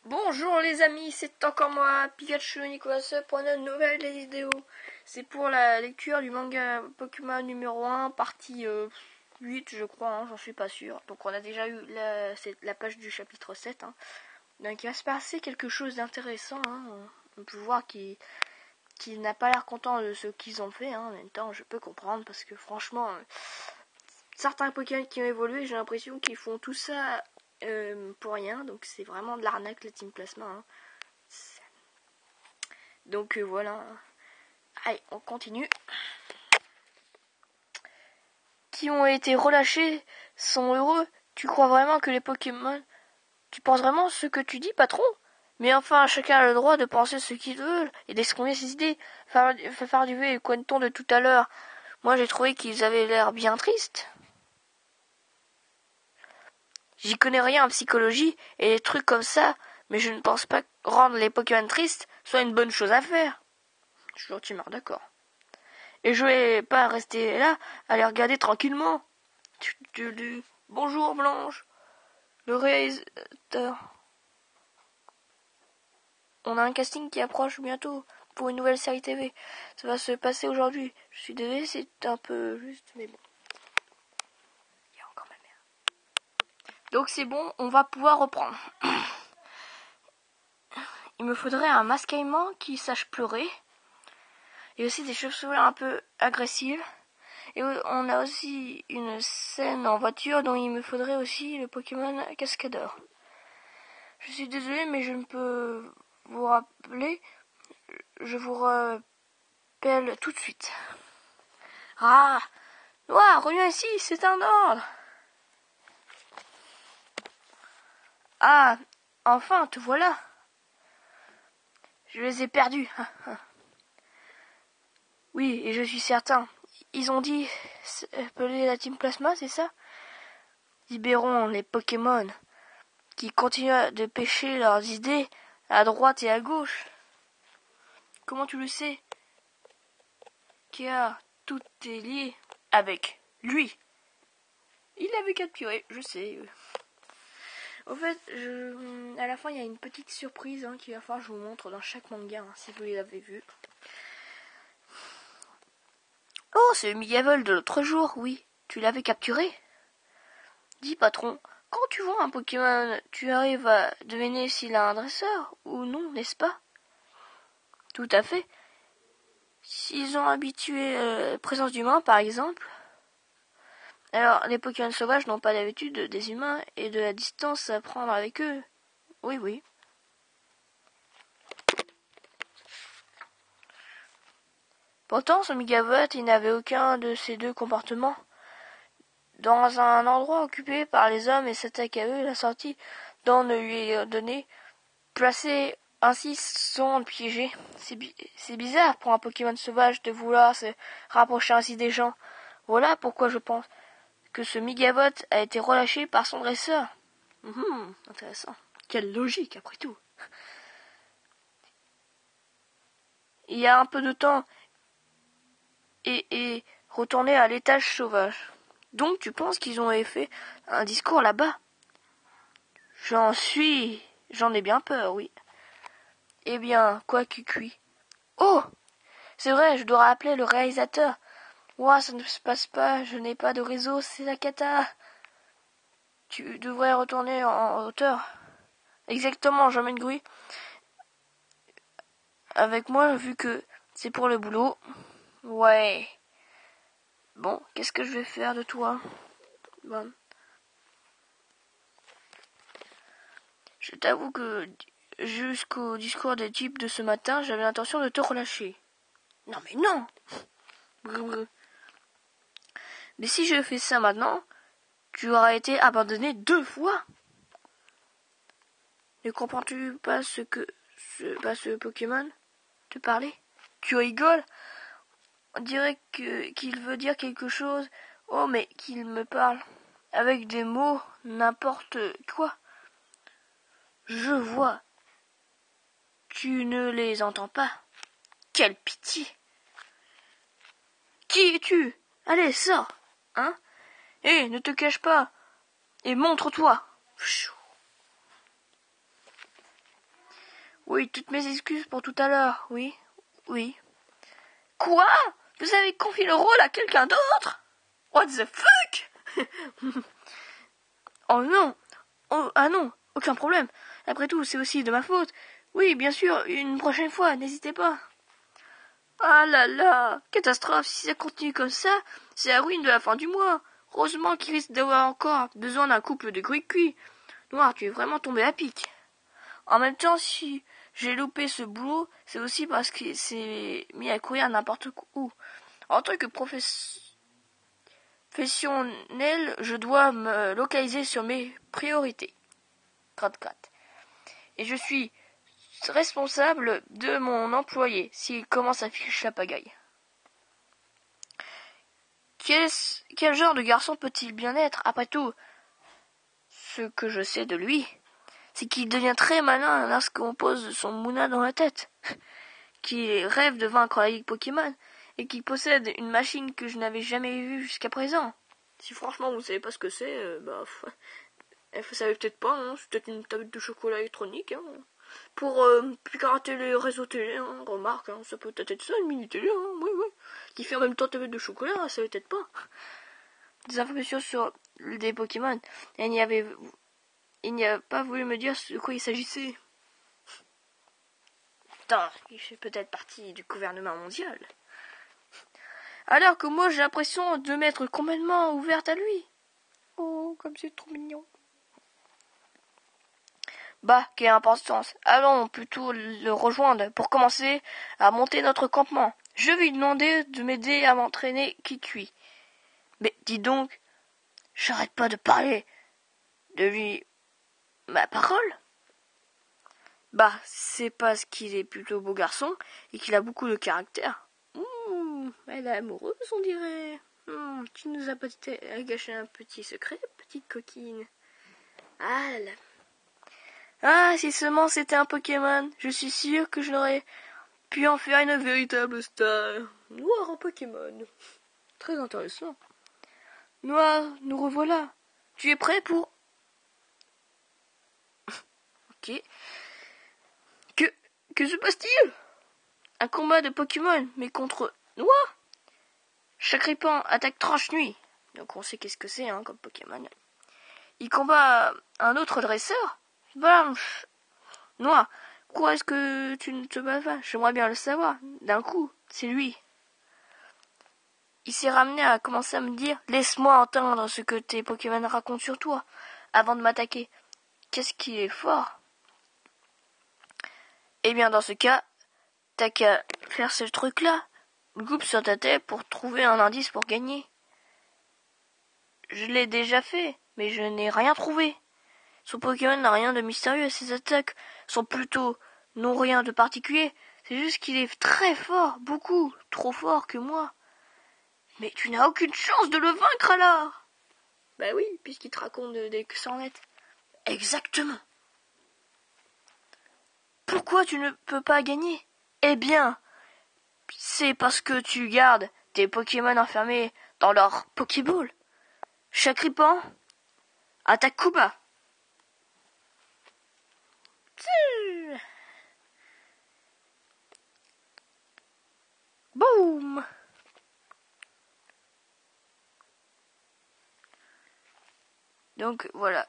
Bonjour les amis, c'est encore moi, Pikachu Nicolas pour une nouvelle vidéo. C'est pour la lecture du manga Pokémon numéro 1, partie 8 je crois, hein, j'en suis pas sûr. Donc on a déjà eu la page du chapitre 7. Hein. Donc il va se passer quelque chose d'intéressant. Hein. On peut voir qu'il n'a pas l'air content de ce qu'ils ont fait. Hein. En même temps je peux comprendre parce que franchement, certains Pokémon qui ont évolué, j'ai l'impression qu'ils font tout ça pour rien, donc c'est vraiment de l'arnaque la Team Plasma. Hein. Donc voilà. Allez, on continue. Qui ont été relâchés sont heureux. Tu crois vraiment que les Pokémon... Tu penses vraiment ce que tu dis, patron? Mais enfin, chacun a le droit de penser ce qu'il veut et d'exprimer ses idées. Faire du et Quenton de tout à l'heure. Moi, j'ai trouvé qu'ils avaient l'air bien tristes. J'y connais rien en psychologie et des trucs comme ça, mais je ne pense pas que rendre les Pokémon tristes soit une bonne chose à faire. Je suis gentiment d'accord. Et je vais pas rester là à les regarder tranquillement. Bonjour Blanche, le réalisateur. On a un casting qui approche bientôt pour une nouvelle série TV. Ça va se passer aujourd'hui. Je suis désolée, c'est un peu juste, mais bon. Il y a encore ma mère. Donc c'est bon, on va pouvoir reprendre. Il me faudrait un mascaillement qui sache pleurer. Et aussi des chauves-souris un peu agressives. Et on a aussi une scène en voiture dont il me faudrait aussi le Pokémon Cascadeur. Je suis désolée, mais je ne peux vous rappeler. Je vous rappelle tout de suite. Ah, Noir, reviens ici, c'est un ordre. Ah, enfin, te voilà. Je les ai perdus. Oui, et je suis certain. Ils ont dit appeler la Team Plasma, c'est ça? Libérons les Pokémon qui continuent de pêcher leurs idées à droite et à gauche. Comment tu le sais? Car tout est lié avec lui. Il l'avait capturé, je sais. Au fait, à la fin, il y a une petite surprise qu'il va falloir que je vous montre dans chaque manga, si vous l'avez vu. Oh, c'est le Migavol de l'autre jour, oui. Tu l'avais capturé? Dis, patron, quand tu vois un Pokémon, tu arrives à deviner s'il a un dresseur ou non, n'est-ce pas? Tout à fait. S'ils ont habitué la présence d'humains, par exemple. Alors, les Pokémon sauvages n'ont pas l'habitude des humains et de la distance à prendre avec eux. Oui, oui. Pourtant, ce Migavot, il n'avait aucun de ces deux comportements. Dans un endroit occupé par les hommes et s'attaque à eux, la sortie dont ne lui est donnée, placée ainsi sont piégés. C'est bizarre pour un Pokémon sauvage de vouloir se rapprocher ainsi des gens. Voilà pourquoi je pense que ce Migavot a été relâché par son dresseur. Intéressant. Quelle logique, après tout. Il y a un peu de temps et retourné à l'étage sauvage. Donc tu penses qu'ils ont fait un discours là-bas? J'en ai bien peur, oui. Eh bien, quoi cuit. Oh! C'est vrai, je dois rappeler le réalisateur. Ouah, ça ne se passe pas, je n'ai pas de réseau, c'est la cata. Tu devrais retourner en hauteur. Exactement, j'emmène Gruy avec moi vu que c'est pour le boulot. Ouais. Bon, qu'est-ce que je vais faire de toi? Bon. Je t'avoue que jusqu'au discours des types de ce matin, j'avais l'intention de te relâcher. Non mais non! Mais si je fais ça maintenant, tu auras été abandonné 2 fois. Ne comprends-tu pas ce Pokémon te parlait? Tu rigoles? On dirait qu'il veut dire quelque chose. Oh, mais qu'il me parle avec des mots, n'importe quoi. Je vois. Tu ne les entends pas. Quelle pitié! Qui es-tu? Allez, sors, hein? Hé, ne te cache pas. Et montre-toi. Oui, toutes mes excuses pour tout à l'heure, oui. Oui. Quoi? Vous avez confié le rôle à quelqu'un d'autre? What the fuck? Oh non. Oh, ah non, aucun problème. Après tout, c'est aussi de ma faute. Oui, bien sûr, une prochaine fois, n'hésitez pas. Ah là là, catastrophe, si ça continue comme ça, c'est la ruine de la fin du mois. Heureusement qu'il risque d'avoir encore besoin d'un couple de cuits. Noir, tu es vraiment tombé à pic. En même temps, si j'ai loupé ce boulot, c'est aussi parce qu'il s'est mis à courir n'importe où. En tant que professionnel, je dois me localiser sur mes priorités. Gratte. Et je suis responsable de mon employé s'il commence à ficher la pagaille. Quel genre de garçon peut-il bien être? Après tout, ce que je sais de lui, c'est qu'il devient très malin lorsqu'on pose son mouna dans la tête, qu'il rêve de vaincre la Ligue Pokémon, et qu'il possède une machine que je n'avais jamais vue jusqu'à présent. Si franchement vous savez pas ce que c'est, vous savez peut-être pas, hein, c'est peut-être une tablette de chocolat électronique, hein, pour pirater les réseaux télé, hein, remarque, hein, ça peut peut-être être ça, une mini-télé, hein, oui, qui fait en même temps tablette de chocolat, ça savez peut-être pas. Des informations sur des Pokémon, et il n'y a pas voulu me dire de quoi il s'agissait. Putain, il fait peut-être partie du gouvernement mondial. Alors que moi j'ai l'impression de m'être complètement ouverte à lui. Oh, comme c'est trop mignon. Bah, quelle importance. Allons plutôt le rejoindre pour commencer à monter notre campement. Je vais lui demander de m'aider à m'entraîner Kikui. Mais dis donc, j'arrête pas de parler de lui. Ma parole? Bah, c'est parce qu'il est plutôt beau garçon et qu'il a beaucoup de caractère. Elle est amoureuse, on dirait. Tu nous as peut-être gâché un petit secret, petite coquine. Ah là. Ah, si seulement c'était un Pokémon, je suis sûre que je n'aurais pu en faire une véritable star. Noir en Pokémon. Très intéressant. Noir, nous revoilà. Tu es prêt pour... Ok. Que se passe-t-il? Un combat de Pokémon, mais contre Noir? Chakripan attaque Tranche-Nuit. Donc on sait qu'est-ce que c'est, hein, comme Pokémon. Il combat un autre dresseur? Blanche. Noir, pourquoi est-ce que tu ne te bats pas? J'aimerais bien le savoir. D'un coup, c'est lui. Il s'est ramené à commencer à me dire « Laisse-moi entendre ce que tes Pokémon racontent sur toi, avant de m'attaquer. » Qu'est-ce qui est fort? Eh bien, dans ce cas, t'as qu'à faire ce truc-là. Loupe sur ta tête pour trouver un indice pour gagner. Je l'ai déjà fait, mais je n'ai rien trouvé. Son Pokémon n'a rien de mystérieux, ses attaques sont plutôt non rien de particulier. C'est juste qu'il est très fort, beaucoup, trop fort que moi. Mais tu n'as aucune chance de le vaincre alors. Bah oui, puisqu'il te raconte des sornettes. Exactement. Pourquoi tu ne peux pas gagner? Eh bien, c'est parce que tu gardes tes Pokémon enfermés dans leur Pokéball. Chakripan, attaque Kuba. Boum. Donc voilà.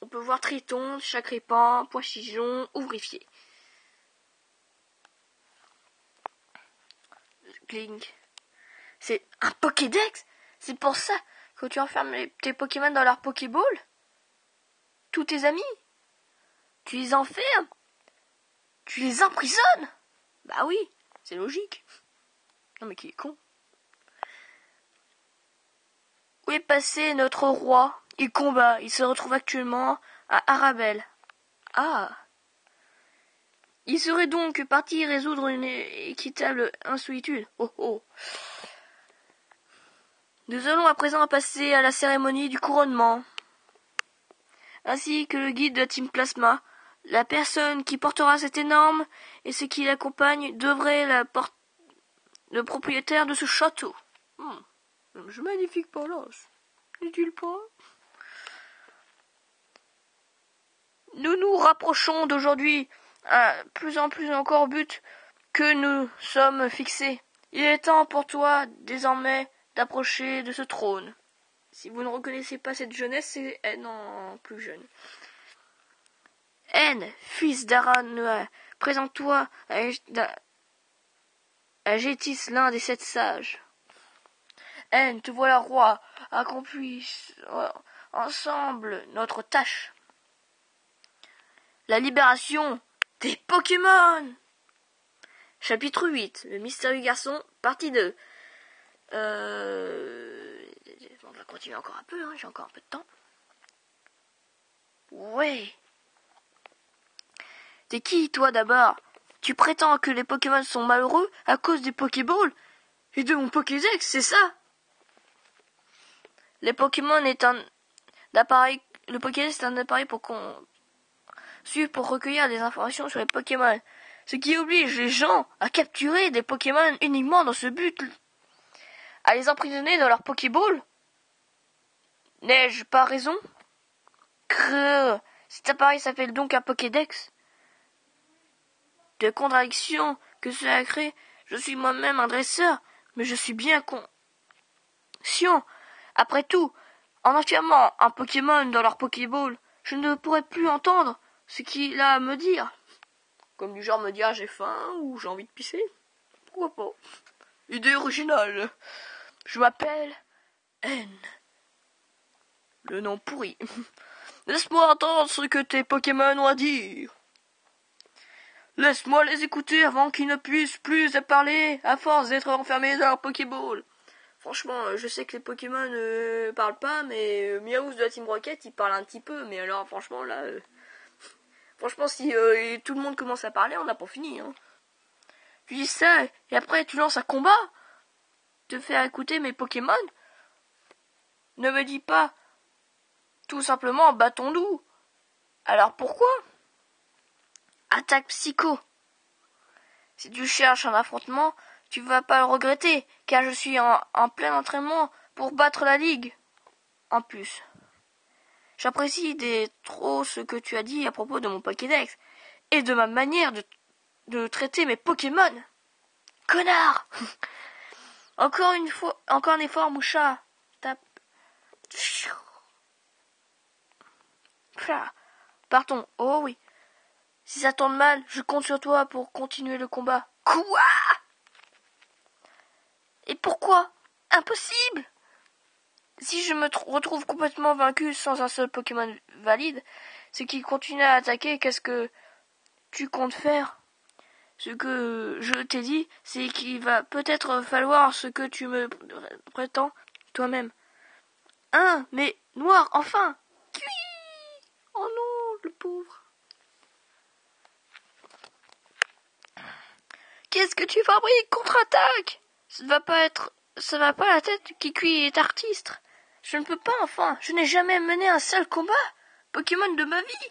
On peut voir Triton, Chakripan, Poichijon, Ouvrifié. Link. C'est un Pokédex? C'est pour ça que tu enfermes tes Pokémon dans leur Pokéball? Tous tes amis? Tu les enfermes? Tu les emprisonnes? Bah oui, c'est logique. Non mais qui est con. Où est passé notre roi? Il combat, il se retrouve actuellement à Arabelle. Ah. Il serait donc parti résoudre une équitable insolitude. Oh oh. Nous allons à présent passer à la cérémonie du couronnement. Ainsi que le guide de la Team Plasma. La personne qui portera cette énorme et ce qui l'accompagne devrait le propriétaire de ce château. Je magnifique palace. N'est-il pas? Nous nous rapprochons d'aujourd'hui plus en plus encore au but que nous sommes fixés. Il est temps pour toi, désormais, d'approcher de ce trône. Si vous ne reconnaissez pas cette jeunesse, c'est N en plus jeune. N, fils d'Aranoa, présente-toi à Gétis, l'un des 7 sages. N, te voilà roi, accomplisse ensemble notre tâche. La libération des Pokémon. Chapitre 8, le mystérieux garçon, partie 2. On va continuer encore un peu, hein, j'ai encore un peu de temps. Ouais. T'es qui, toi, d'abord? Tu prétends que les Pokémon sont malheureux à cause des Pokéballs et de mon Pokédex, c'est ça? Les Pokémon est un appareil. Le Pokédex est un appareil pour recueillir des informations sur les Pokémon. Ce qui oblige les gens à capturer des Pokémon uniquement dans ce but. À les emprisonner dans leur Pokéball? N'ai-je pas raison? Creux. Cet appareil s'appelle donc un Pokédex. De contradictions que cela crée, je suis moi-même un dresseur, mais je suis bien conscient. Après tout, en enfermant un Pokémon dans leur Pokéball, je ne pourrais plus entendre ce qu'il a à me dire. Comme du genre me dire j'ai faim ou j'ai envie de pisser. Pourquoi pas? Idée originale. Je m'appelle N. Le nom pourri. Laisse-moi entendre ce que tes Pokémon ont à dire. Laisse-moi les écouter avant qu'ils ne puissent plus parler à force d'être enfermés dans leur Pokéball. Franchement, je sais que les Pokémon parlent pas, mais Miaouz de la Team Rocket, il parle un petit peu. Mais alors, franchement, là... franchement, si tout le monde commence à parler, on n'a pas fini. Hein. Tu dis ça, et après tu lances un combat. Te faire écouter mes Pokémon. Ne me dis pas tout simplement battons-nous. Alors pourquoi? Attaque psycho. Si tu cherches un affrontement, tu vas pas le regretter, car je suis en plein entraînement pour battre la ligue. En plus, j'apprécie trop ce que tu as dit à propos de mon Pokédex et de ma manière de traiter mes Pokémon. Connard! Encore un effort, Moucha. Tape. Partons. Oh oui. Si ça tourne mal, je compte sur toi pour continuer le combat. Quoi? Et pourquoi? Impossible! Si je me retrouve complètement vaincu sans un seul Pokémon valide, c'est qu'il continue à attaquer, qu'est-ce que tu comptes faire? Ce que je t'ai dit, c'est qu'il va peut-être falloir ce que tu me prétends toi-même. Hein, mais noir, enfin! Cui! Oh non, le pauvre. Qu'est-ce que tu fabriques? Contre-attaque! Ça va pas la tête qui cuit est artiste. Je ne peux pas, enfin. Je n'ai jamais mené un seul combat Pokémon de ma vie.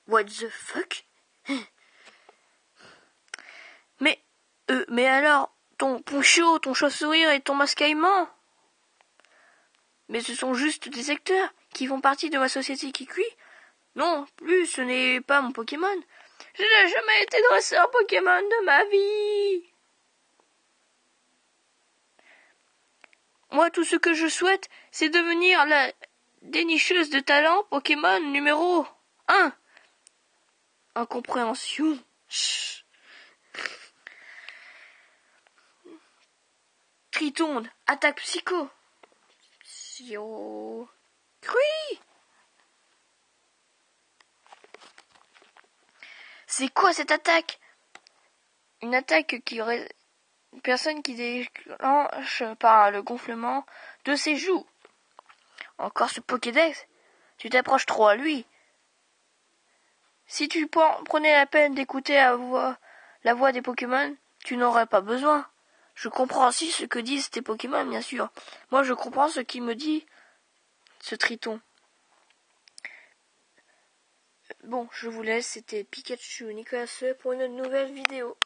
What the fuck? Mais alors, ton poncho, ton chauve-sourire et ton masque à aimant? Mais ce sont juste des acteurs qui font partie de ma société qui cuit. Non, plus, ce n'est pas mon Pokémon. Je n'ai jamais été dresseur Pokémon de ma vie. Moi, tout ce que je souhaite, c'est devenir la dénicheuse de talent Pokémon numéro 1. Incompréhension. Chut. Tritonde, attaque psycho. Cruy. C'est quoi cette attaque? Une attaque qui aurait une personne qui déclenche par le gonflement de ses joues. Encore ce Pokédex? Tu t'approches trop à lui. Si tu prenais la peine d'écouter la voix des Pokémon, tu n'aurais pas besoin. Je comprends aussi ce que disent tes Pokémon, bien sûr. Moi, je comprends ce qu'il me dit, ce Triton. Bon, je vous laisse. C'était Pikachu Nicolas pour une nouvelle vidéo.